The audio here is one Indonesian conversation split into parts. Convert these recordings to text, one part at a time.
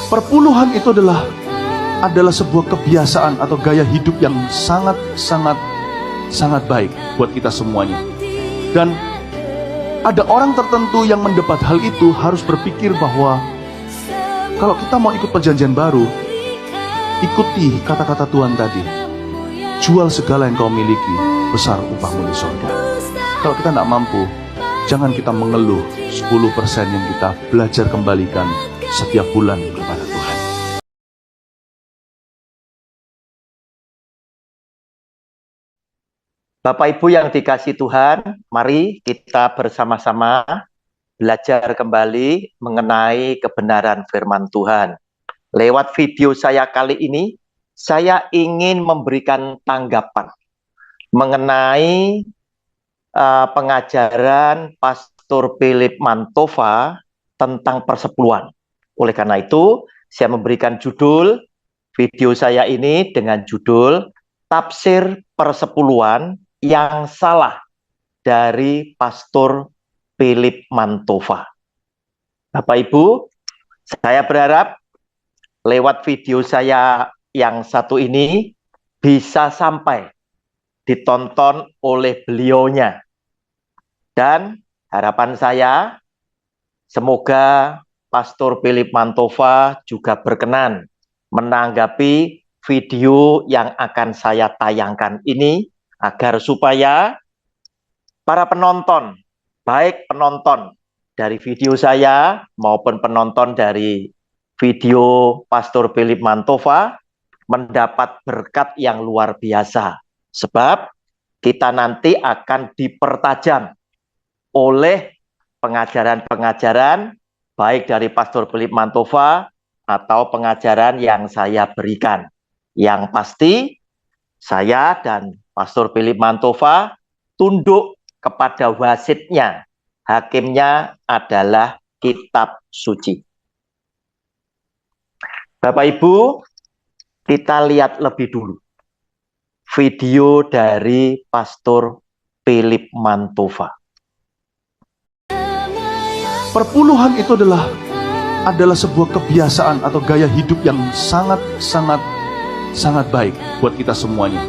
Perpuluhan itu adalah sebuah kebiasaan atau gaya hidup yang sangat baik buat kita semuanya. Dan ada orang tertentu yang mendapat hal itu harus berpikir bahwa kalau kita mau ikut perjanjian baru, ikuti kata-kata Tuhan tadi. Jual segala yang kau miliki, besar upahmu di surga. Kalau kita tidak mampu, jangan kita mengeluh 10% yang kita belajar kembalikan setiap bulan kepada Tuhan. Bapak Ibu yang dikasihi Tuhan, mari kita bersama-sama belajar kembali mengenai kebenaran firman Tuhan. Lewat video saya kali ini, saya ingin memberikan tanggapan mengenai pengajaran Pastor Philip Mantova tentang persepuluhan. Oleh karena itu, saya memberikan judul video saya ini dengan judul Tafsir Persepuluhan yang Salah dari Pastor Philip Mantova. Bapak Ibu, saya berharap lewat video saya yang satu ini bisa sampai ditonton oleh beliaunya. Dan harapan saya, semoga Pastor Philip Mantova juga berkenan menanggapi video yang akan saya tayangkan ini, agar supaya para penonton, baik penonton dari video saya maupun penonton dari video Pastor Philip Mantova, mendapat berkat yang luar biasa. Sebab kita nanti akan dipertajam oleh pengajaran-pengajaran baik dari Pastor Philip Mantova atau pengajaran yang saya berikan. Yang pasti saya dan Pastor Philip Mantova tunduk kepada wasitnya. Hakimnya adalah kitab suci. Bapak Ibu, kita lihat lebih dulu video dari Pastor Philip Mantova. Perpuluhan itu adalah sebuah kebiasaan atau gaya hidup yang sangat baik buat kita semuanya.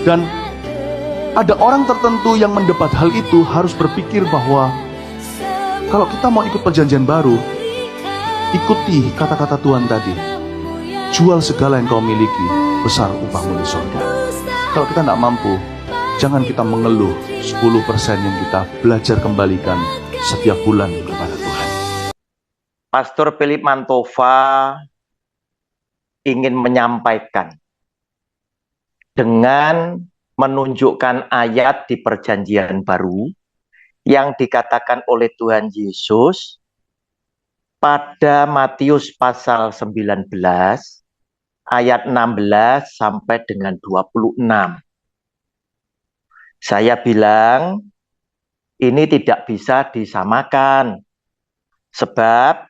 Dan ada orang tertentu yang mendapat hal itu harus berpikir bahwa kalau kita mau ikut perjanjian baru, ikuti kata-kata Tuhan tadi. Jual segala yang kau miliki, besar upahmu di surga. Kalau kita tidak mampu, jangan kita mengeluh 10% yang kita belajar kembalikan setiap bulan kepada Tuhan. Pastor Philip Mantova ingin menyampaikan dengan menunjukkan ayat di perjanjian baru yang dikatakan oleh Tuhan Yesus pada Matius pasal 19 ayat 16 sampai dengan 26. Saya bilang ini tidak bisa disamakan sebab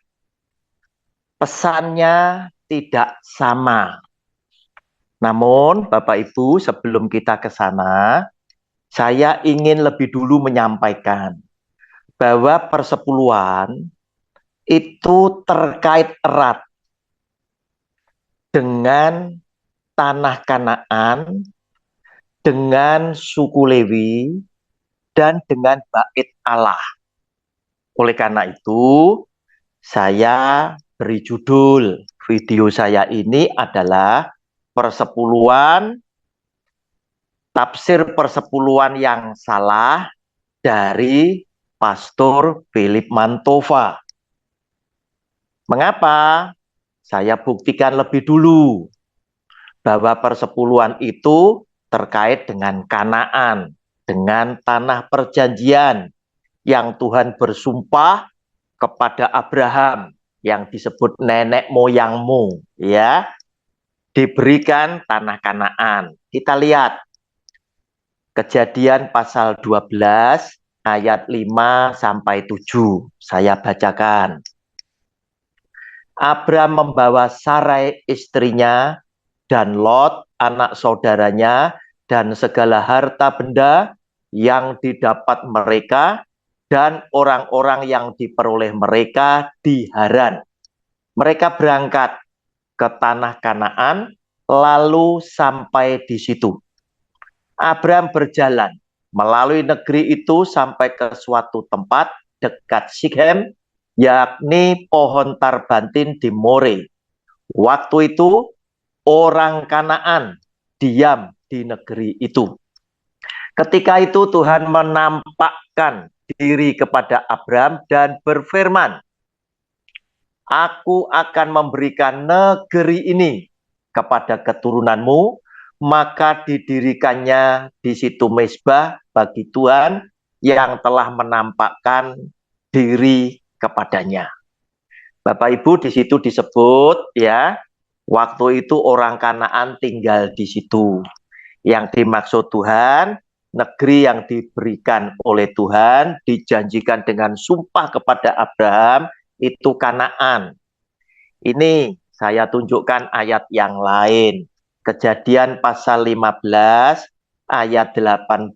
pesannya tidak sama. Namun Bapak Ibu, sebelum kita ke sana, saya ingin lebih dulu menyampaikan bahwa persepuluhan itu terkait erat dengan tanah Kanaan, dengan suku Lewi, dan dengan bait Allah. Oleh karena itu, saya beri judul video saya ini adalah Persepuluhan, Tafsir Persepuluhan yang Salah dari Pastor Philip Mantova. Mengapa? Saya buktikan lebih dulu bahwa persepuluhan itu terkait dengan Kanaan, dengan tanah perjanjian yang Tuhan bersumpah kepada Abraham yang disebut nenek moyangmu, ya, diberikan tanah Kanaan. Kita lihat Kejadian pasal 12 ayat 5 sampai 7. Saya bacakan. Abram membawa Sarai istrinya dan Lot anak saudaranya dan segala harta benda yang didapat mereka dan orang-orang yang diperoleh mereka di Haran. Mereka berangkat ke tanah Kanaan, lalu sampai di situ. Abraham berjalan melalui negeri itu sampai ke suatu tempat dekat Sikhem, yakni pohon tarbantin di More. Waktu itu orang Kanaan diam di negeri itu. Ketika itu Tuhan menampakkan diri kepada Abraham dan berfirman, Aku akan memberikan negeri ini kepada keturunanmu, maka didirikannya di situ mezbah bagi Tuhan yang telah menampakkan diri kepadanya. Bapak Ibu, di situ disebut ya, waktu itu orang Kanaan tinggal di situ. Yang dimaksud Tuhan, negeri yang diberikan oleh Tuhan, dijanjikan dengan sumpah kepada Abraham, itu Kanaan. Ini saya tunjukkan ayat yang lain. Kejadian pasal 15 ayat 18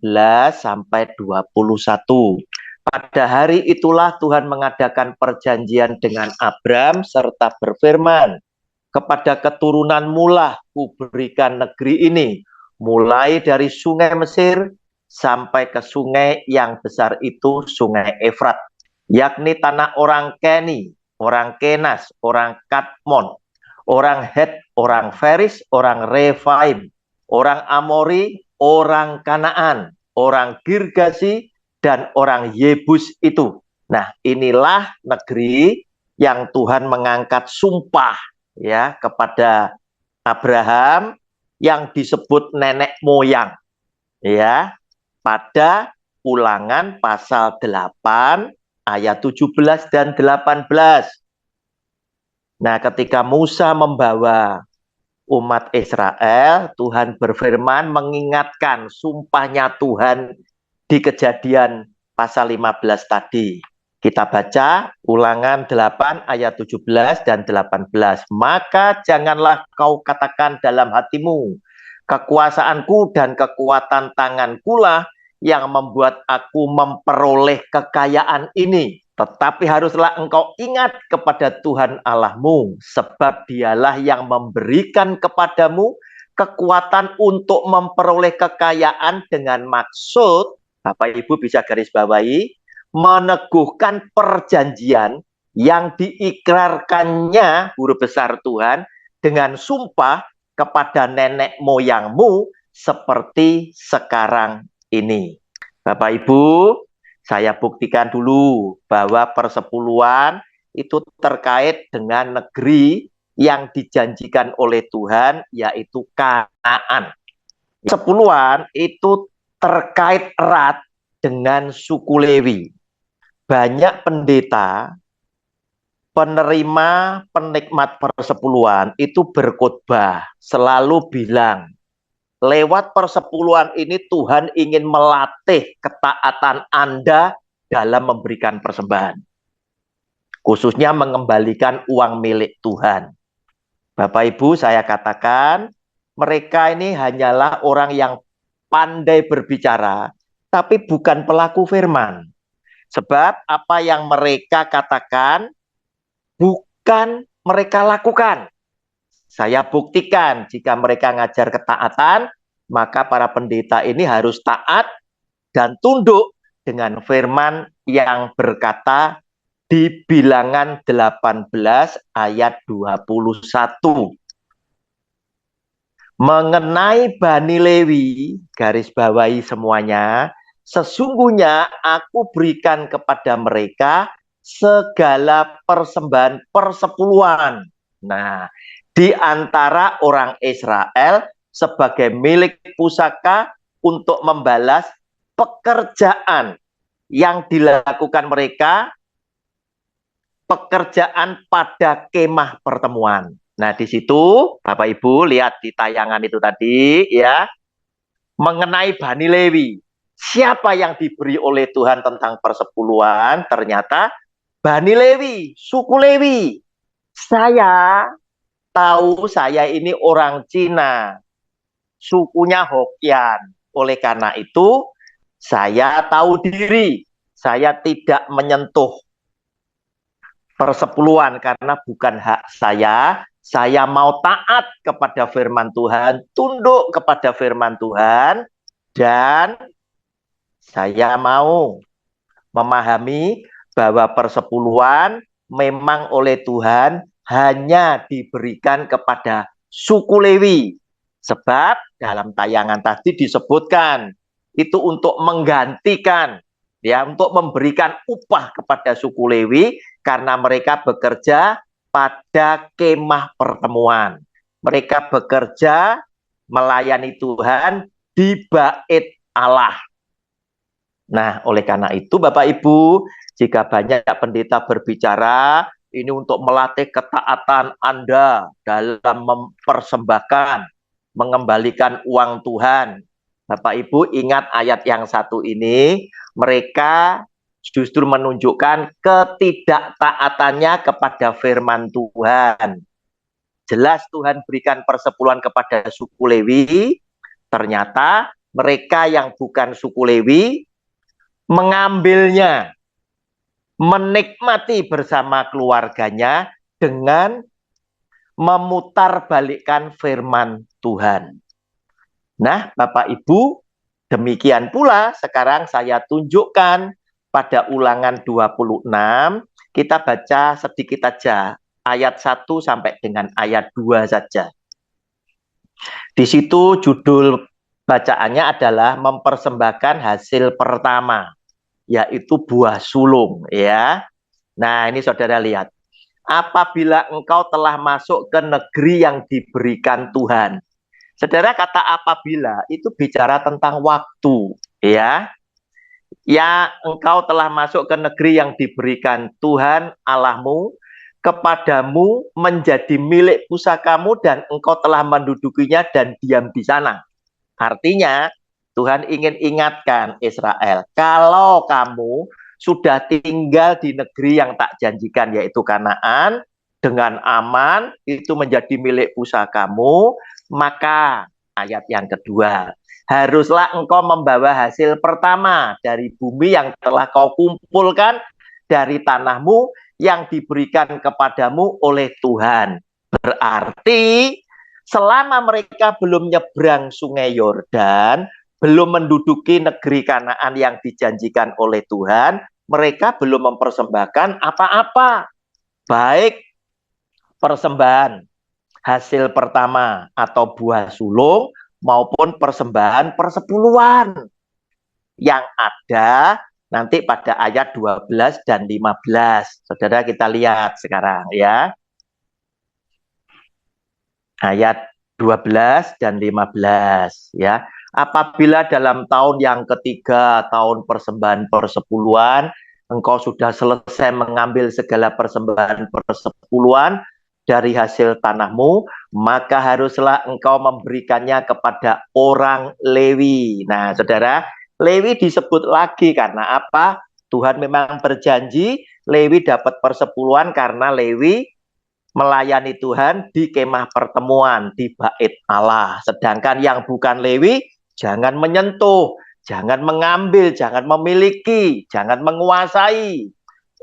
sampai 21. Pada hari itulah Tuhan mengadakan perjanjian dengan Abram serta berfirman, kepada keturunanmu lah kuberikan negeri ini, mulai dari sungai Mesir sampai ke sungai yang besar itu, sungai Efrat, yakni tanah orang Keni, orang Kenas, orang Kadmon, orang Het, orang Feris, orang Refaim, orang Amori, orang Kanaan, orang Girgasi, dan orang Yebus itu. Nah, inilah negeri yang Tuhan mengangkat sumpah ya kepada Abraham yang disebut nenek moyang ya pada Ulangan pasal 8 ayat 17 dan 18. Nah, ketika Musa membawa umat Israel, Tuhan berfirman mengingatkan sumpahnya Tuhan di Kejadian pasal 15 tadi. Kita baca Ulangan 8 ayat 17 dan 18. Maka janganlah kau katakan dalam hatimu, kekuasaanku dan kekuatan tangankulah yang membuat aku memperoleh kekayaan ini. Tetapi haruslah engkau ingat kepada Tuhan Allahmu, sebab dialah yang memberikan kepadamu kekuatan untuk memperoleh kekayaan dengan maksud, Bapak Ibu bisa garis bawahi, meneguhkan perjanjian yang diikrarkannya huruf besar Tuhan dengan sumpah kepada nenek moyangmu seperti sekarang ini. Bapak Ibu, saya buktikan dulu bahwa persepuluhan itu terkait dengan negeri yang dijanjikan oleh Tuhan, yaitu Kanaan. Sepuluhan itu terkait erat dengan suku Lewi. Banyak pendeta, penerima, penikmat persepuluhan itu berkhotbah, selalu bilang, lewat persepuluhan ini Tuhan ingin melatih ketaatan Anda dalam memberikan persembahan. Khususnya mengembalikan uang milik Tuhan. Bapak Ibu, saya katakan, mereka ini hanyalah orang yang pandai berbicara, tapi bukan pelaku firman. Sebab apa yang mereka katakan, bukan mereka lakukan. Saya buktikan jika mereka ngajar ketaatan, maka para pendeta ini harus taat dan tunduk dengan firman yang berkata di Bilangan 18 ayat 21. Mengenai Bani Lewi, garis bawahi semuanya, sesungguhnya aku berikan kepada mereka segala persembahan persepuluhan. Nah, di antara orang Israel sebagai milik pusaka untuk membalas pekerjaan yang dilakukan mereka, pekerjaan pada kemah pertemuan. Nah, di situ Bapak Ibu lihat di tayangan itu tadi ya, mengenai Bani Lewi. Siapa yang diberi oleh Tuhan tentang persepuluhan? Ternyata Bani Lewi, suku Lewi. Saya tahu saya ini orang Cina, sukunya Hokkien. Oleh karena itu, saya tahu diri, saya tidak menyentuh persepuluhan karena bukan hak saya. Saya mau taat kepada firman Tuhan, tunduk kepada firman Tuhan, dan saya mau memahami bahwa persepuluhan memang oleh Tuhan hanya diberikan kepada suku Lewi. Sebab dalam tayangan tadi disebutkan itu untuk menggantikan, ya, untuk memberikan upah kepada suku Lewi karena mereka bekerja pada kemah pertemuan. Mereka bekerja melayani Tuhan di bait Allah. Nah, oleh karena itu Bapak Ibu, jika banyak pendeta berbicara, ini untuk melatih ketaatan Anda dalam mempersembahkan, mengembalikan uang Tuhan. Bapak Ibu ingat ayat yang satu ini, mereka justru menunjukkan ketidaktaatannya kepada firman Tuhan. Jelas Tuhan berikan persepuluhan kepada suku Lewi, ternyata mereka yang bukan suku Lewi mengambilnya, menikmati bersama keluarganya dengan memutarbalikkan firman Tuhan. Nah, Bapak Ibu, demikian pula sekarang saya tunjukkan pada Ulangan 26, kita baca sedikit saja, ayat 1 sampai dengan ayat 2 saja. Di situ judul bacaannya adalah mempersembahkan hasil pertama, yaitu buah sulung, ya. Nah, ini saudara lihat. Apabila engkau telah masuk ke negeri yang diberikan Tuhan. Saudara, kata apabila itu bicara tentang waktu, ya. Ya, engkau telah masuk ke negeri yang diberikan Tuhan Allahmu, kepadamu menjadi milik pusakamu dan engkau telah mendudukinya dan diam di sana. Artinya, Tuhan ingin ingatkan Israel, kalau kamu sudah tinggal di negeri yang tak janjikan, yaitu Kanaan, dengan aman, itu menjadi milik pusakamu, maka ayat yang kedua, haruslah engkau membawa hasil pertama dari bumi yang telah kau kumpulkan dari tanahmu yang diberikan kepadamu oleh Tuhan. Berarti selama mereka belum nyebrang sungai Yordan, belum menduduki negeri Kanaan yang dijanjikan oleh Tuhan, mereka belum mempersembahkan apa-apa. Baik persembahan hasil pertama atau buah sulung maupun persembahan persepuluhan. Yang ada nanti pada ayat 12 dan 15. Saudara, kita lihat sekarang ya. Ayat 12 dan 15 ya. Apabila dalam tahun yang ketiga, tahun persembahan persepuluhan, engkau sudah selesai mengambil segala persembahan persepuluhan dari hasil tanahmu, maka haruslah engkau memberikannya kepada orang Lewi. Nah, saudara, Lewi disebut lagi karena apa? Tuhan memang berjanji Lewi dapat persepuluhan karena Lewi melayani Tuhan di kemah pertemuan, di bait Allah. Sedangkan yang bukan Lewi, jangan menyentuh, jangan mengambil, jangan memiliki, jangan menguasai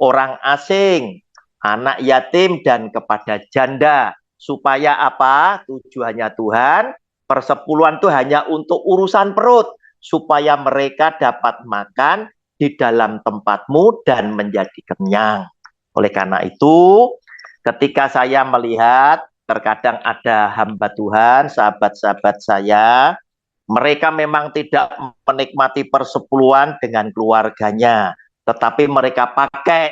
orang asing, anak yatim, dan kepada janda. Supaya apa? Tujuannya Tuhan, persepuluhan itu hanya untuk urusan perut, supaya mereka dapat makan di dalam tempatmu dan menjadi kenyang. Oleh karena itu, ketika saya melihat terkadang ada hamba Tuhan, sahabat-sahabat saya, mereka memang tidak menikmati persepuluhan dengan keluarganya, tetapi mereka pakai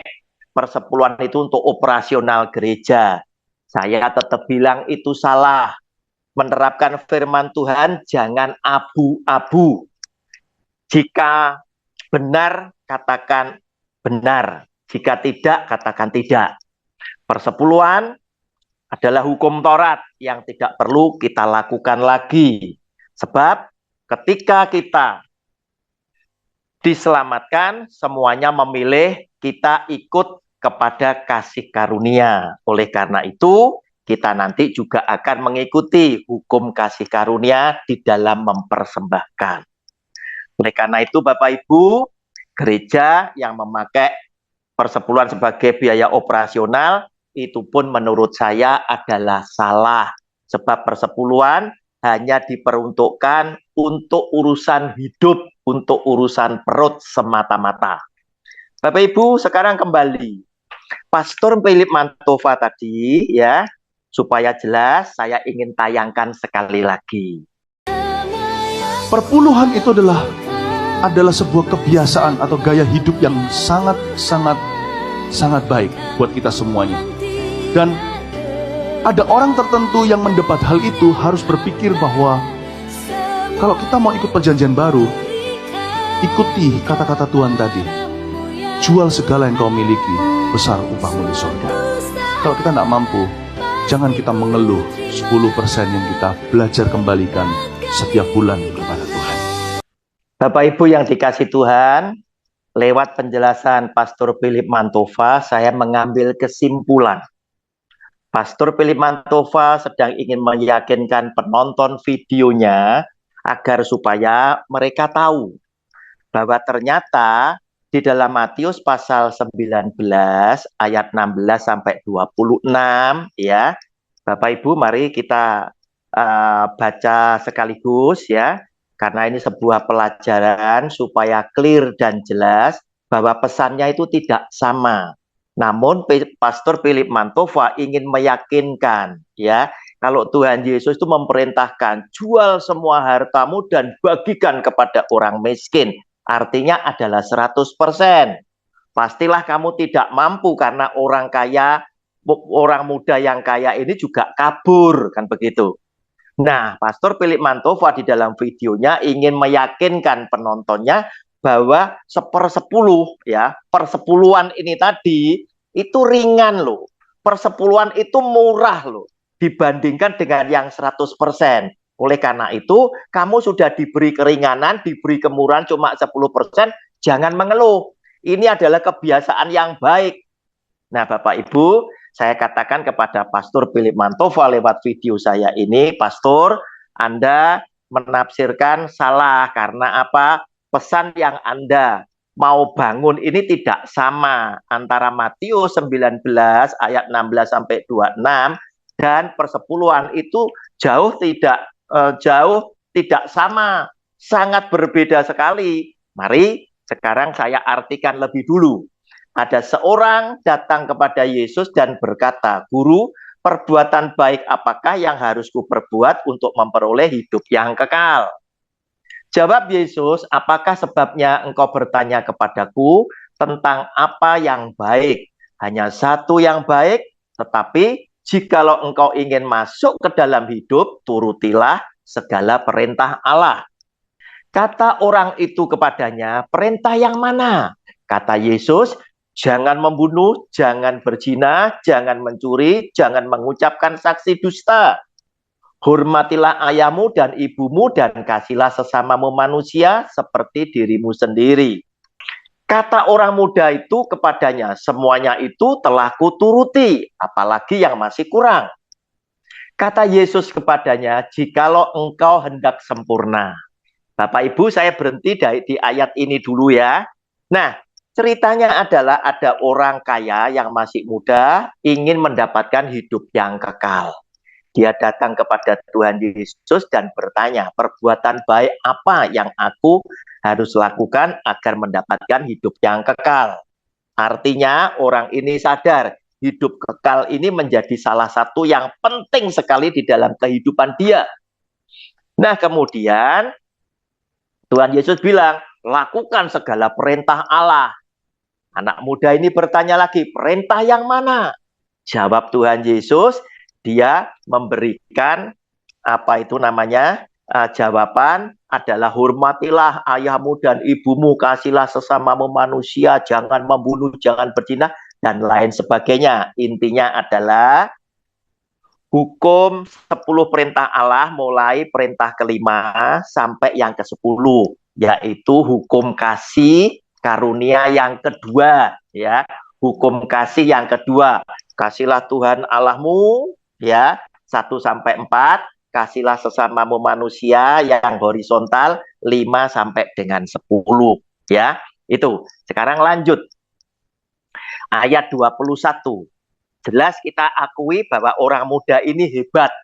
persepuluhan itu untuk operasional gereja. Saya tetap bilang itu salah. Menerapkan firman Tuhan jangan abu-abu. Jika benar, katakan benar. Jika tidak, katakan tidak. Persepuluhan adalah hukum Taurat yang tidak perlu kita lakukan lagi. Sebab ketika kita diselamatkan, semuanya memilih kita ikut kepada kasih karunia. Oleh karena itu, kita nanti juga akan mengikuti hukum kasih karunia di dalam mempersembahkan. Oleh karena itu, Bapak Ibu, gereja yang memakai persepuluhan sebagai biaya operasional itu pun menurut saya adalah salah. Sebab persepuluhan hanya diperuntukkan untuk urusan hidup, untuk urusan perut semata-mata. Bapak Ibu, sekarang kembali. Pastor Philip Mantova tadi ya, supaya jelas saya ingin tayangkan sekali lagi. Perpuluhan itu adalah sebuah kebiasaan atau gaya hidup yang sangat baik buat kita semuanya. Dan ada orang tertentu yang mendebat hal itu harus berpikir bahwa kalau kita mau ikut perjanjian baru, ikuti kata-kata Tuhan tadi. Jual segala yang kau miliki, besar upahmu di surga. Kalau kita tidak mampu, jangan kita mengeluh 10% yang kita belajar kembalikan setiap bulan kepada Tuhan. Bapak Ibu yang dikasih Tuhan, lewat penjelasan Pastor Philip Mantova, saya mengambil kesimpulan. Pastor Philip Mantova sedang ingin meyakinkan penonton videonya agar supaya mereka tahu bahwa ternyata di dalam Matius pasal 19 ayat 16 sampai 26 ya. Bapak Ibu, mari kita baca sekaligus ya, karena ini sebuah pelajaran supaya clear dan jelas bahwa pesannya itu tidak sama. Namun Pastor Philip Mantova ingin meyakinkan ya, kalau Tuhan Yesus itu memerintahkan jual semua hartamu dan bagikan kepada orang miskin, artinya adalah 100%. Pastilah kamu tidak mampu karena orang kaya, orang muda yang kaya ini juga kabur, kan begitu. Nah, Pastor Philip Mantova di dalam videonya ingin meyakinkan penontonnya bahwa 1/10 ya, persepuluhan ini tadi itu ringan loh. Persepuluhan itu murah loh dibandingkan dengan yang 100%. Oleh karena itu, kamu sudah diberi keringanan, diberi kemurahan cuma 10%, jangan mengeluh. Ini adalah kebiasaan yang baik. Nah, Bapak Ibu, saya katakan kepada Pastor Philip Mantova lewat video saya ini, Pastor, Anda menafsirkan salah karena apa? Pesan yang Anda mau bangun ini tidak sama antara Matius 19 ayat 16 sampai 26 dan persepuluhan itu jauh tidak sama, sangat berbeda sekali. Mari sekarang saya artikan lebih dulu. Ada seorang datang kepada Yesus dan berkata, "Guru, perbuatan baik apakah yang harus kuperbuat untuk memperoleh hidup yang kekal?" Jawab Yesus, "Apakah sebabnya engkau bertanya kepadaku tentang apa yang baik? Hanya satu yang baik, tetapi jikalau engkau ingin masuk ke dalam hidup, turutilah segala perintah Allah." Kata orang itu kepadanya, "Perintah yang mana?" Kata Yesus, "Jangan membunuh, jangan berzina, jangan mencuri, jangan mengucapkan saksi dusta. Hormatilah ayahmu dan ibumu dan kasihlah sesamamu manusia seperti dirimu sendiri." Kata orang muda itu kepadanya, "Semuanya itu telah kuturuti, apalagi yang masih kurang?" Kata Yesus kepadanya, "Jikalau engkau hendak sempurna." Bapak Ibu, saya berhenti di ayat ini dulu ya. Nah, ceritanya adalah ada orang kaya yang masih muda ingin mendapatkan hidup yang kekal. Dia datang kepada Tuhan Yesus dan bertanya, "Perbuatan baik apa yang aku harus lakukan agar mendapatkan hidup yang kekal?" Artinya orang ini sadar hidup kekal ini menjadi salah satu yang penting sekali di dalam kehidupan dia. Nah, kemudian Tuhan Yesus bilang, "Lakukan segala perintah Allah." Anak muda ini bertanya lagi, "Perintah yang mana?" Jawab Tuhan Yesus, dia memberikan jawaban adalah, "Hormatilah ayahmu dan ibumu, kasihlah sesamamu manusia, jangan membunuh, jangan berzina," dan lain sebagainya. Intinya adalah hukum 10 perintah Allah mulai perintah kelima sampai yang ke-10, yaitu hukum kasih karunia yang kedua ya. Hukum kasih yang kedua, kasihlah Tuhan Allahmu ya, 1 sampai 4, kasihlah sesamamu manusia yang horizontal 5 sampai dengan 10 ya. Itu. Sekarang lanjut. ayat 21. Jelas kita akui bahwa orang muda ini hebat.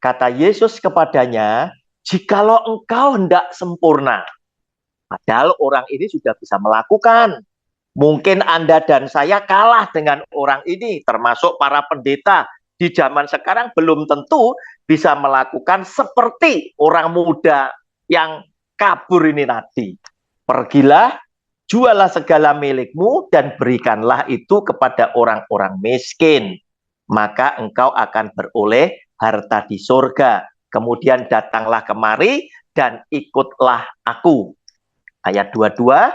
Kata Yesus kepadanya, jikalau engkau hendak sempurna. Padahal orang ini sudah bisa melakukan. Mungkin Anda dan saya kalah dengan orang ini, termasuk para pendeta di zaman sekarang belum tentu bisa melakukan seperti orang muda yang kabur ini tadi. Pergilah, jualah segala milikmu dan berikanlah itu kepada orang-orang miskin. Maka engkau akan beroleh harta di surga. Kemudian datanglah kemari dan ikutlah aku. Ayat 22.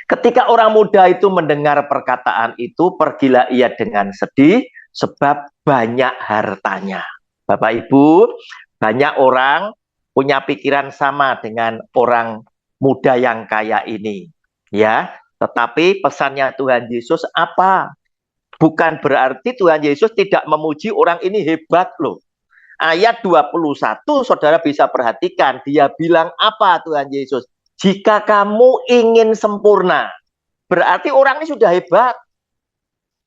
Ketika orang muda itu mendengar perkataan itu, pergilah ia dengan sedih sebab banyak hartanya. Bapak Ibu, banyak orang punya pikiran sama dengan orang muda yang kaya ini. Ya, tetapi pesannya Tuhan Yesus apa? Bukan berarti Tuhan Yesus tidak memuji orang ini hebat loh. Ayat 21, saudara bisa perhatikan, dia bilang apa Tuhan Yesus? Jika kamu ingin sempurna, berarti orang ini sudah hebat.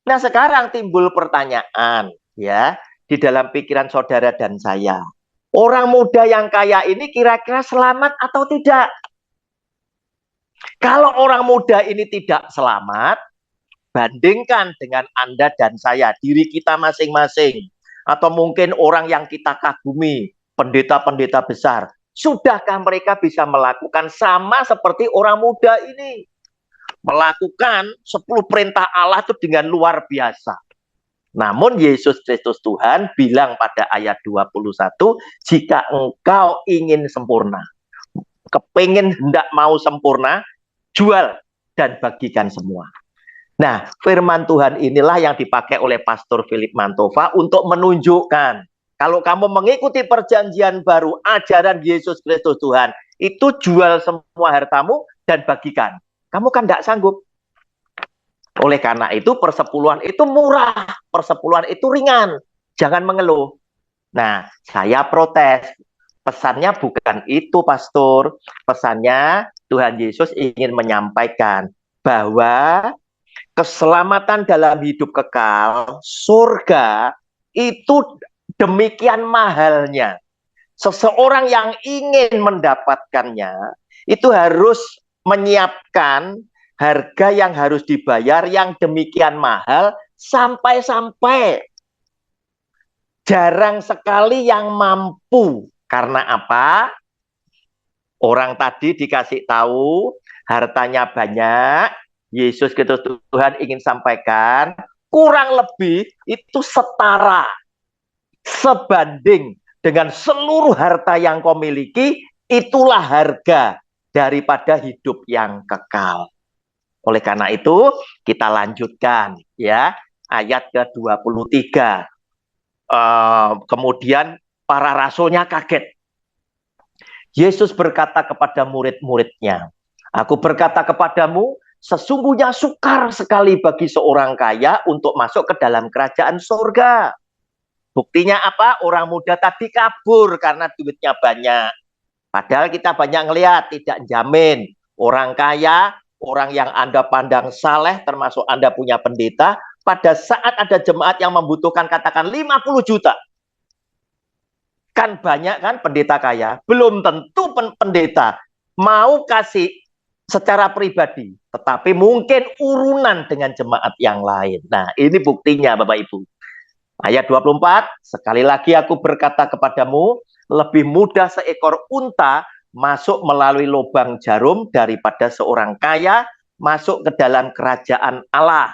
Nah, sekarang timbul pertanyaan ya di dalam pikiran saudara dan saya. Orang muda yang kaya ini kira-kira selamat atau tidak? Kalau orang muda ini tidak selamat, bandingkan dengan Anda dan saya, diri kita masing-masing. Atau mungkin orang yang kita kagumi, pendeta-pendeta besar. Sudahkah mereka bisa melakukan sama seperti orang muda ini? Melakukan 10 perintah Allah itu dengan luar biasa. Namun Yesus Kristus Tuhan bilang pada ayat 21, jika engkau ingin sempurna, kepingin hendak mau sempurna, jual dan bagikan semua. Nah, firman Tuhan inilah yang dipakai oleh Pastor Philip Mantova untuk menunjukkan kalau kamu mengikuti perjanjian baru, ajaran Yesus Kristus Tuhan, itu jual semua hartamu dan bagikan. Kamu kan tidak sanggup. Oleh karena itu, persepuluhan itu murah, persepuluhan itu ringan. Jangan mengeluh. Nah, saya protes. Pesannya bukan itu, Pastor. Pesannya Tuhan Yesus ingin menyampaikan bahwa keselamatan dalam hidup kekal, surga, itu demikian mahalnya. Seseorang yang ingin mendapatkannya, itu harus menyiapkan harga yang harus dibayar yang demikian mahal, sampai-sampai jarang sekali yang mampu. Karena apa? Orang tadi dikasih tahu, hartanya banyak, Yesus Kristus Tuhan ingin sampaikan, kurang lebih itu setara, sebanding dengan seluruh harta yang kau miliki, itulah harga daripada hidup yang kekal. Oleh karena itu, kita lanjutkan ya, ayat ke-23. Kemudian para rasulnya kaget. Yesus berkata kepada murid-muridnya, aku berkata kepadamu, sesungguhnya sukar sekali bagi seorang kaya untuk masuk ke dalam kerajaan surga. Buktinya apa? Orang muda tadi kabur karena duitnya banyak. Padahal kita banyak ngelihat, tidak jamin. Orang kaya, orang yang Anda pandang saleh, termasuk Anda punya pendeta, pada saat ada jemaat yang membutuhkan katakan 50 juta. Kan banyak kan pendeta kaya. Belum tentu pendeta mau kasih secara pribadi, tetapi mungkin urunan dengan jemaat yang lain. Nah, ini buktinya Bapak Ibu. Ayat 24, sekali lagi aku berkata kepadamu, lebih mudah seekor unta masuk melalui lubang jarum daripada seorang kaya masuk ke dalam kerajaan Allah.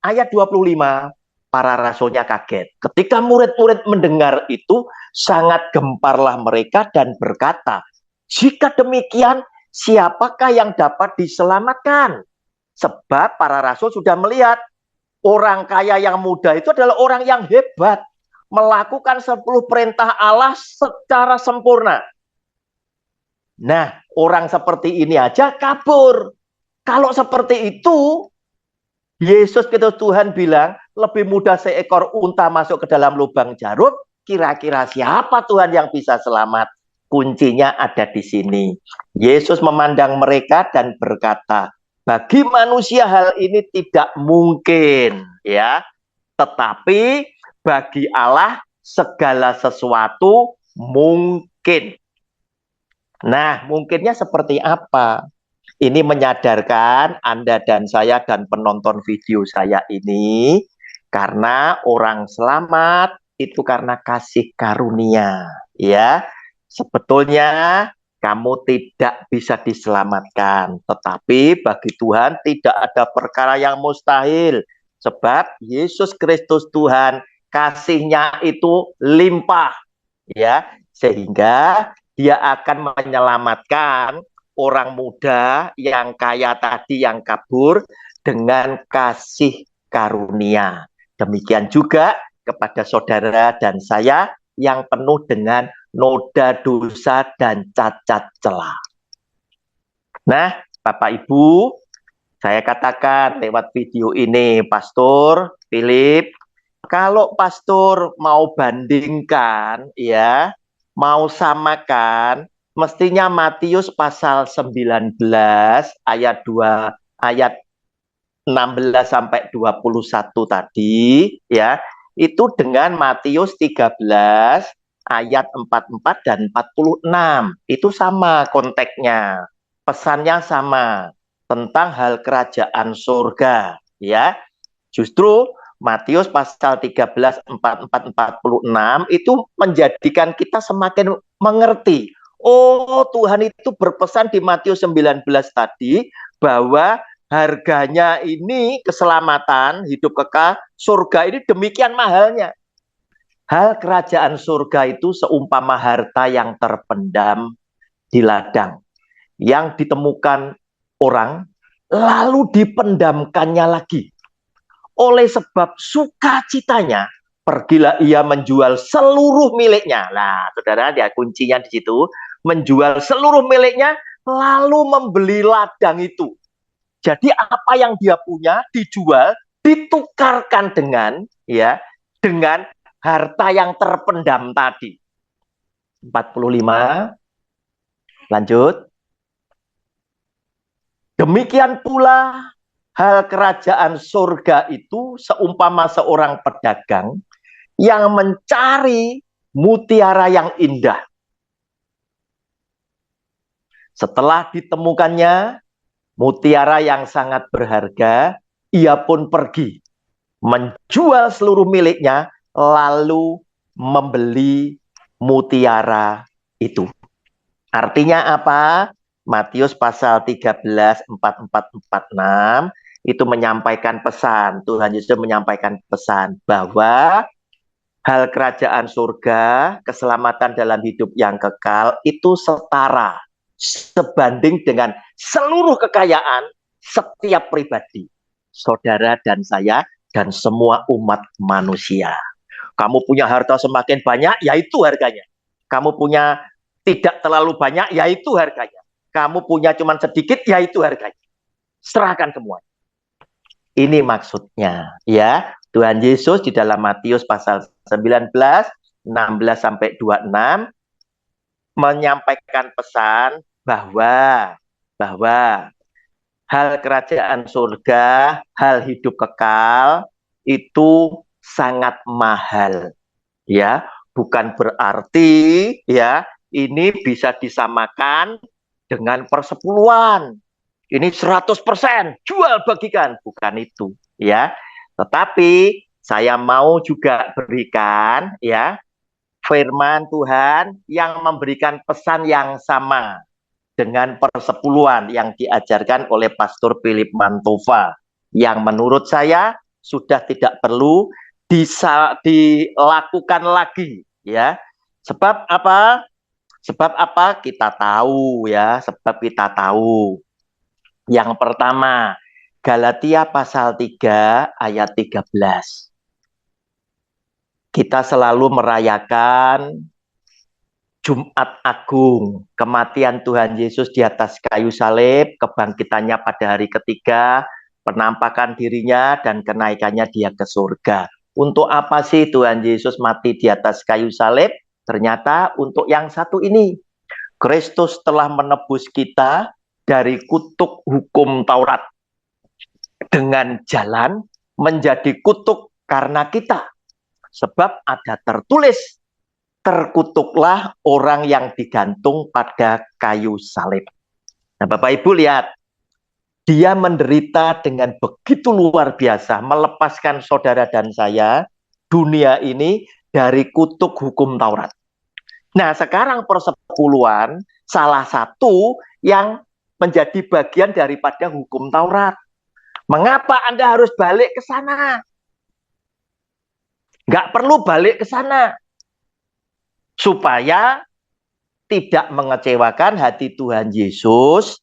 Ayat 25, para rasulnya kaget. Ketika murid-murid mendengar itu, sangat gemparlah mereka dan berkata, jika demikian, siapakah yang dapat diselamatkan? Sebab para rasul sudah melihat orang kaya yang muda itu adalah orang yang hebat, melakukan 10 perintah Allah secara sempurna. Nah, orang seperti ini aja kabur. Kalau seperti itu, Yesus Kristus Tuhan bilang, lebih mudah seekor unta masuk ke dalam lubang jarum, kira-kira siapa Tuhan yang bisa selamat? Kuncinya ada di sini. Yesus memandang mereka dan berkata, Bagi manusia hal ini tidak mungkin, ya. Tetapi bagi Allah segala sesuatu mungkin. Nah, mungkinnya seperti apa? Ini menyadarkan Anda dan saya dan penonton video saya ini, karena orang selamat itu karena kasih karunia, ya. Sebetulnya kamu tidak bisa diselamatkan, tetapi bagi Tuhan tidak ada perkara yang mustahil, sebab Yesus Kristus Tuhan kasihnya itu limpah, ya, sehingga dia akan menyelamatkan orang muda yang kaya tadi yang kabur dengan kasih karunia. Demikian juga kepada saudara dan saya yang penuh dengan noda dosa dan cacat celah. Nah, Bapak Ibu, saya katakan lewat video ini, Pastor Philip, kalau Pastor mau bandingkan, ya, mau samakan, mestinya Matius pasal 19 ayat 2 ayat 16 sampai 21 tadi, ya, itu dengan Matius 13 ayat 44 dan 46. Itu sama konteksnya. Pesannya sama tentang hal kerajaan surga, ya. Justru Matius pasal 13, 44, 46 itu menjadikan kita semakin mengerti. Oh, Tuhan itu berpesan di Matius 19 tadi bahwa harganya ini keselamatan, hidup kekal, surga ini demikian mahalnya. Hal kerajaan surga itu seumpama harta yang terpendam di ladang, yang ditemukan orang, lalu dipendamkannya lagi. Oleh sebab sukacitanya, pergilah ia menjual seluruh miliknya. Nah, saudara, dia kuncinya di situ. Menjual seluruh miliknya, lalu membeli ladang itu. Jadi apa yang dia punya dijual, ditukarkan dengan, ya, dengan harta yang terpendam tadi. 45, lanjut. Demikian pula hal kerajaan surga itu seumpama seorang pedagang yang mencari mutiara yang indah. Setelah ditemukannya mutiara yang sangat berharga, ia pun pergi menjual seluruh miliknya lalu membeli mutiara itu. Artinya apa? Matius pasal 13, 44, 46 itu menyampaikan pesan. Tuhan Yesus menyampaikan pesan bahwa hal kerajaan surga, keselamatan dalam hidup yang kekal itu setara, sebanding dengan seluruh kekayaan setiap pribadi, saudara dan saya, dan semua umat manusia. Kamu punya harta semakin banyak, yaitu harganya. Kamu punya tidak terlalu banyak, yaitu harganya. Kamu punya cuma sedikit, yaitu harganya. Serahkan semua. Ini maksudnya, ya. Tuhan Yesus di dalam Matius pasal 19, 16 sampai 26 menyampaikan pesan bahwa hal kerajaan surga, hal hidup kekal itu sangat mahal, ya. Bukan berarti, ya, ini bisa disamakan dengan persepuluhan. Ini 100% jual bagikan, bukan itu, ya. Tetapi saya mau juga berikan, ya, firman Tuhan yang memberikan pesan yang sama dengan persepuluhan yang diajarkan oleh Pastor Philip Mantova, yang menurut saya sudah tidak perlu dilakukan lagi, ya. Sebab apa? Sebab apa? Kita tahu, ya. Sebab kita tahu. Yang pertama, Galatia pasal 3 ayat 13. Kita selalu merayakan Jumat Agung, kematian Tuhan Yesus di atas kayu salib, kebangkitannya pada hari ketiga, penampakan dirinya, dan kenaikannya dia ke surga. Untuk apa sih Tuhan Yesus mati di atas kayu salib? Ternyata untuk yang satu ini. Kristus telah menebus kita dari kutuk hukum Taurat. dengan jalan menjadi kutuk karena kita. Sebab ada tertulis, terkutuklah orang yang digantung pada kayu salib. Nah, Bapak Ibu lihat, dia menderita dengan begitu luar biasa, melepaskan saudara dan saya, dunia ini, dari kutuk hukum Taurat. Nah, sekarang persepuluhan salah satu yang menjadi bagian daripada hukum Taurat. Mengapa Anda harus balik ke sana? Nggak perlu balik ke sana. Supaya tidak mengecewakan hati Tuhan Yesus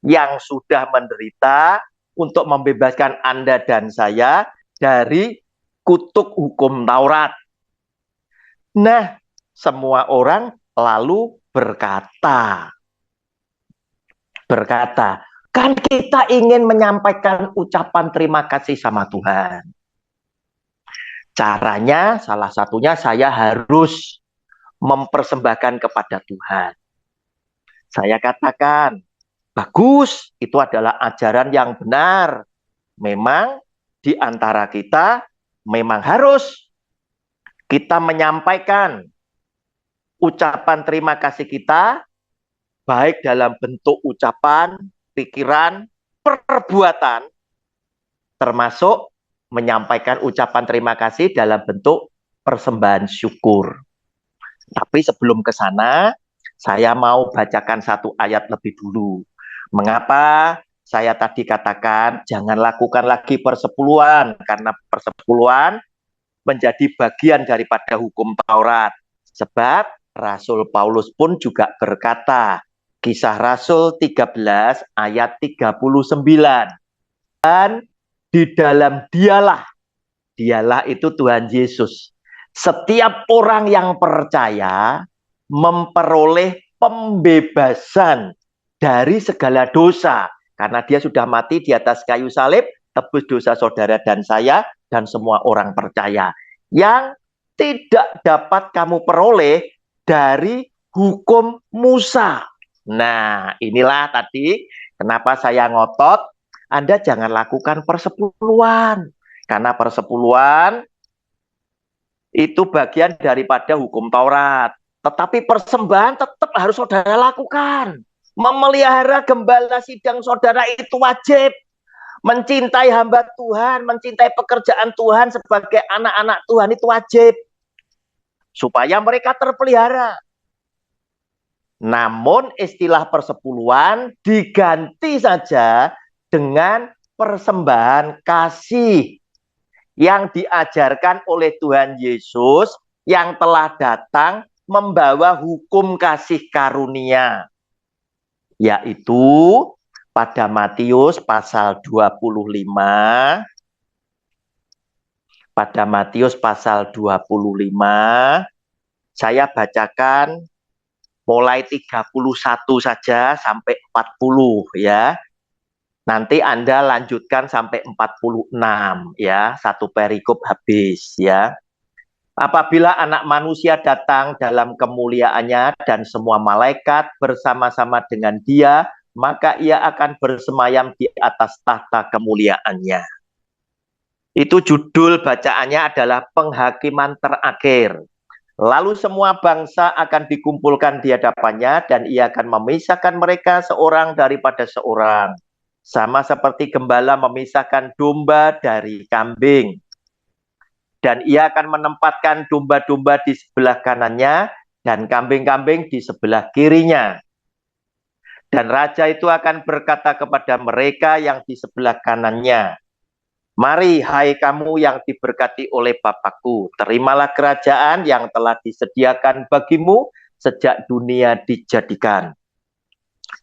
yang sudah menderita untuk membebaskan Anda dan saya dari kutuk hukum Taurat. Nah, semua orang lalu berkata, kan kita ingin menyampaikan ucapan terima kasih sama Tuhan. Caranya salah satunya saya harus mempersembahkan kepada Tuhan. Saya katakan, bagus, itu adalah ajaran yang benar. Memang di antara kita memang harus kita menyampaikan ucapan terima kasih kita, baik dalam bentuk ucapan, pikiran, perbuatan, termasuk menyampaikan ucapan terima kasih dalam bentuk persembahan syukur. Tapi sebelum ke sana, saya mau bacakan satu ayat lebih dulu. Mengapa saya tadi katakan jangan lakukan lagi persepuluhan, karena persepuluhan menjadi bagian daripada hukum Taurat. Sebab Rasul Paulus pun juga berkata, Kisah Rasul 13 ayat 39. Dan di dalam dialah itu Tuhan Yesus, setiap orang yang percaya memperoleh pembebasan dari segala dosa. Karena dia sudah mati di atas kayu salib, tebus dosa saudara dan saya, dan semua orang percaya. Yang tidak dapat kamu peroleh dari hukum Musa. Nah, inilah tadi kenapa saya ngotot, Anda jangan lakukan persepuluhan. Karena persepuluhan itu bagian daripada hukum Taurat. Tetapi persembahan tetap harus saudara lakukan. Memelihara gembala sidang saudara itu wajib. Mencintai hamba Tuhan, mencintai pekerjaan Tuhan sebagai anak-anak Tuhan itu wajib. Supaya mereka terpelihara. Namun istilah persepuluhan diganti saja dengan persembahan kasih yang diajarkan oleh Tuhan Yesus yang telah datang membawa hukum kasih karunia. Yaitu pada Matius pasal 25. Pada Matius pasal 25, saya bacakan mulai 31 saja sampai 40 ya. Nanti Anda lanjutkan sampai 46 ya, satu perikop habis ya. Apabila Anak Manusia datang dalam kemuliaannya dan semua malaikat bersama-sama dengan Dia, maka Ia akan bersemayam di atas tahta kemuliaannya. Itu judul bacaannya adalah penghakiman terakhir. Lalu semua bangsa akan dikumpulkan di hadapannya dan Ia akan memisahkan mereka seorang daripada seorang. Sama seperti gembala memisahkan domba dari kambing. Dan Ia akan menempatkan domba-domba di sebelah kanannya dan kambing-kambing di sebelah kirinya. Dan raja itu akan berkata kepada mereka yang di sebelah kanannya, mari hai kamu yang diberkati oleh Bapakku, terimalah kerajaan yang telah disediakan bagimu sejak dunia dijadikan.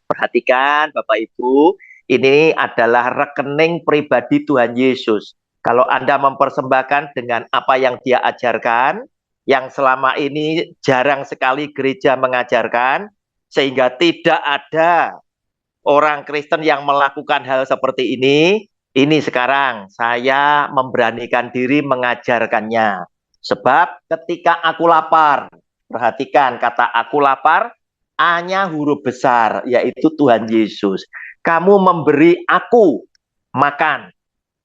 Perhatikan Bapak Ibu, ini adalah rekening pribadi Tuhan Yesus. Kalau Anda mempersembahkan dengan apa yang Dia ajarkan, yang selama ini jarang sekali gereja mengajarkan, sehingga tidak ada orang Kristen yang melakukan hal seperti ini sekarang saya memberanikan diri mengajarkannya. Sebab ketika aku lapar, perhatikan kata aku lapar, A-nya huruf besar, yaitu Tuhan Yesus. Kamu memberi aku makan,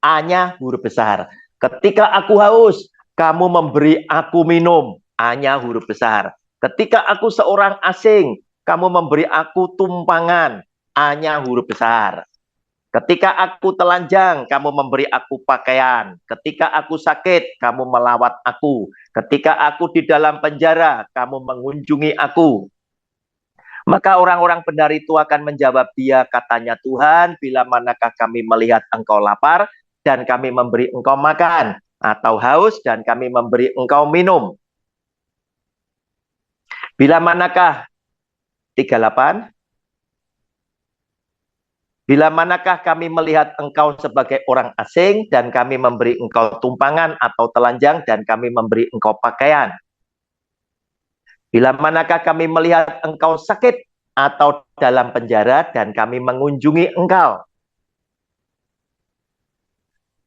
A-nya huruf besar. Ketika aku haus, kamu memberi aku minum. A-nya huruf besar. Ketika aku seorang asing, kamu memberi aku tumpangan. A-nya huruf besar. Ketika aku telanjang, kamu memberi aku pakaian. Ketika aku sakit, kamu melawat aku. Ketika aku di dalam penjara, kamu mengunjungi aku. Maka orang-orang benar itu akan menjawab dia, katanya Tuhan, bila manakah kami melihat engkau lapar, dan kami memberi engkau makan, atau haus, dan kami memberi engkau minum. Bila manakah, 38, bila manakah kami melihat engkau sebagai orang asing, dan kami memberi engkau tumpangan atau telanjang, dan kami memberi engkau pakaian. Bila manakah kami melihat engkau sakit atau dalam penjara, dan kami mengunjungi engkau.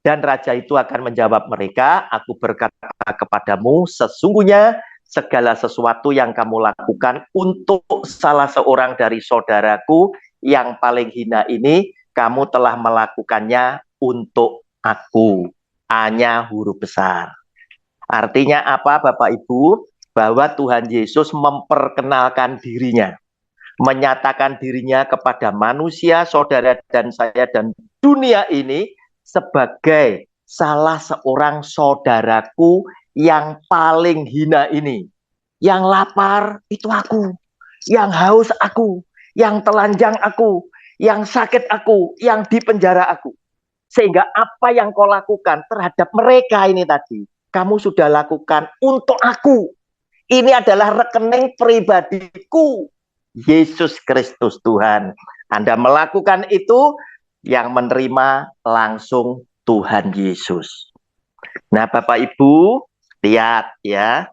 Dan raja itu akan menjawab mereka, aku berkata kepadamu, sesungguhnya segala sesuatu yang kamu lakukan untuk salah seorang dari saudaraku yang paling hina ini, kamu telah melakukannya untuk aku. A-nya huruf besar. Artinya apa, Bapak Ibu? Bahwa Tuhan Yesus memperkenalkan dirinya, menyatakan dirinya kepada manusia, saudara dan saya dan dunia ini sebagai salah seorang saudaraku yang paling hina ini. Yang lapar itu aku, yang haus aku, yang telanjang aku, yang sakit aku, yang di penjara aku. Sehingga apa yang kau lakukan terhadap mereka ini tadi, kamu sudah lakukan untuk aku. Ini adalah rekening pribadiku. Yesus Kristus Tuhan. Anda melakukan itu, yang menerima langsung Tuhan Yesus. Nah, Bapak Ibu, lihat ya.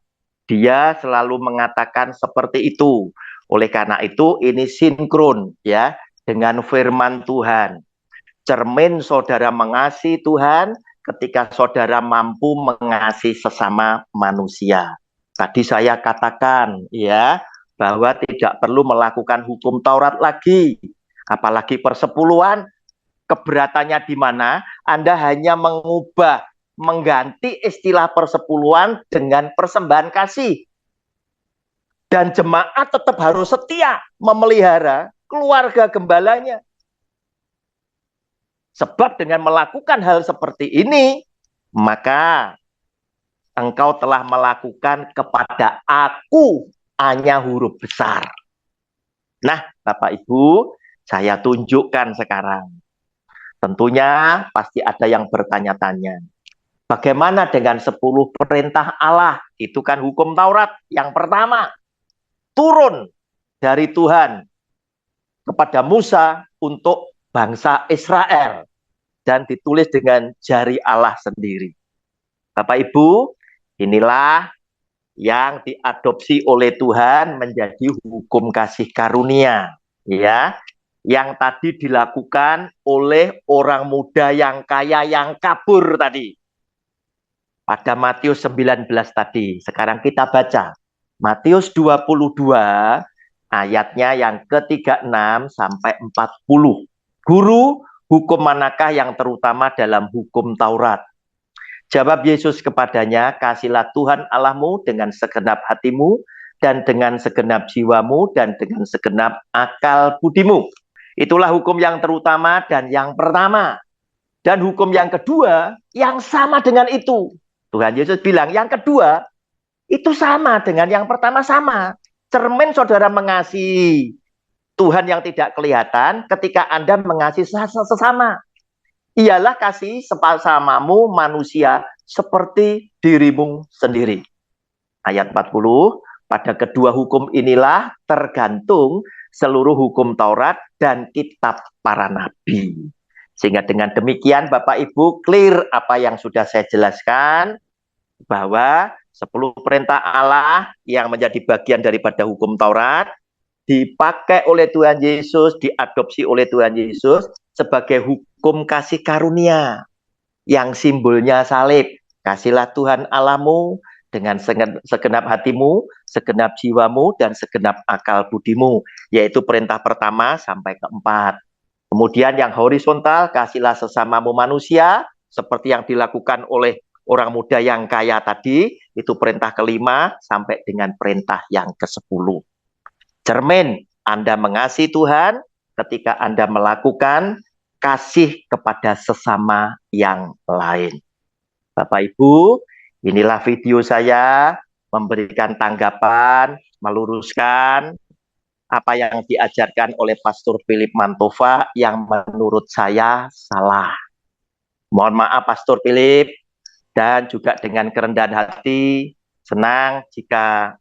Dia selalu mengatakan seperti itu. Oleh karena itu, ini sinkron ya dengan firman Tuhan. Cermin saudara mengasihi Tuhan ketika saudara mampu mengasihi sesama manusia. Tadi saya katakan ya, bahwa tidak perlu melakukan hukum Taurat lagi, apalagi persepuluhan. Keberatannya di mana? Anda hanya mengganti istilah persepuluhan dengan persembahan kasih. Dan jemaat tetap harus setia memelihara keluarga gembalanya. Sebab dengan melakukan hal seperti ini, maka engkau telah melakukan kepada aku, A-nya huruf besar. Nah, Bapak Ibu, saya tunjukkan sekarang. Tentunya pasti ada yang bertanya-tanya. Bagaimana dengan 10 perintah Allah? Itu kan hukum Taurat yang pertama. Turun dari Tuhan kepada Musa untuk bangsa Israel. Dan ditulis dengan jari Allah sendiri. Bapak Ibu, inilah yang diadopsi oleh Tuhan menjadi hukum kasih karunia, ya, yang tadi dilakukan oleh orang muda yang kaya yang kabur tadi. Pada Matius 19 tadi, sekarang kita baca Matius 22 ayatnya yang ke-36 sampai 40. Guru, hukum manakah yang terutama dalam hukum Taurat? Jawab Yesus kepadanya, kasihlah Tuhan Allahmu dengan segenap hatimu, dan dengan segenap jiwamu, dan dengan segenap akal budimu. Itulah hukum yang terutama dan yang pertama. Dan hukum yang kedua, yang sama dengan itu. Tuhan Yesus bilang, yang kedua, itu sama dengan yang pertama sama. Cermin saudara mengasihi Tuhan yang tidak kelihatan ketika Anda mengasihi sesama. Ialah kasih sesamamu manusia seperti dirimu sendiri. Ayat 40, pada kedua hukum inilah tergantung seluruh hukum Taurat dan kitab para nabi. Sehingga dengan demikian Bapak Ibu clear apa yang sudah saya jelaskan, bahwa 10 perintah Allah yang menjadi bagian daripada hukum Taurat dipakai oleh Tuhan Yesus, diadopsi oleh Tuhan Yesus sebagai hukum kasih karunia yang simbolnya salib. Kasihlah Tuhan Allahmu dengan segenap hatimu, segenap jiwamu, dan segenap akal budimu, yaitu perintah pertama sampai keempat. Kemudian yang horizontal, kasihlah sesamamu manusia seperti yang dilakukan oleh orang muda yang kaya tadi, itu perintah kelima sampai dengan perintah yang ke-10. Cermin, Anda mengasihi Tuhan ketika Anda melakukan kasih kepada sesama yang lain. Bapak Ibu, inilah video saya memberikan tanggapan, meluruskan apa yang diajarkan oleh Pastor Philip Mantova yang menurut saya salah. Mohon maaf Pastor Philip, dan juga dengan kerendahan hati, senang jika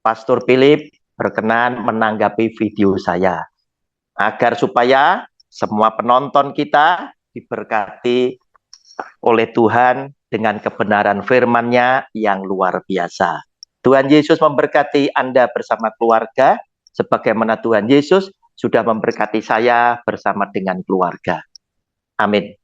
Pastor Philip berkenan menanggapi video saya. Agar supaya semua penonton kita diberkati oleh Tuhan dengan kebenaran firman-Nya yang luar biasa. Tuhan Yesus memberkati Anda bersama keluarga, sebagaimana Tuhan Yesus sudah memberkati saya bersama dengan keluarga. Amin.